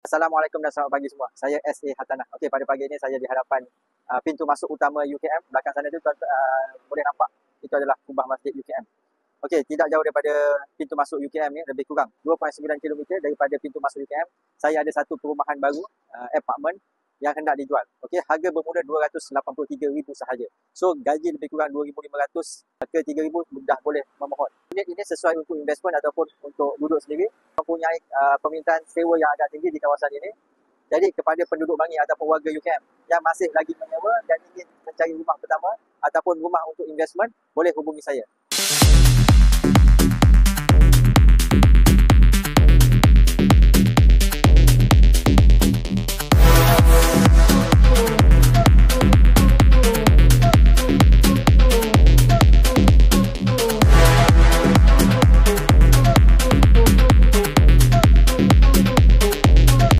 Assalamualaikum dan selamat pagi semua. Saya SA Hatanah. Okey, pada pagi ini saya di hadapan pintu masuk utama UKM. Belakang sana tu boleh nampak itu adalah kubah masjid UKM. Okey, tidak jauh daripada pintu masuk UKM ni, lebih kurang 2.9 km daripada pintu masuk UKM. Saya ada satu perumahan baru, apartment yang hendak dijual. Okey, harga bermula RM283,000 sahaja. So, gaji lebih kurang RM2,500 ke RM3,000 dah boleh memohon. Unit ini sesuai untuk investment ataupun untuk duduk sendiri. Mempunyai permintaan sewa yang agak tinggi di kawasan ini. Jadi kepada penduduk Bangi ataupun warga UKM yang masih lagi menyewa dan ingin mencari rumah pertama ataupun rumah untuk investment, boleh hubungi saya.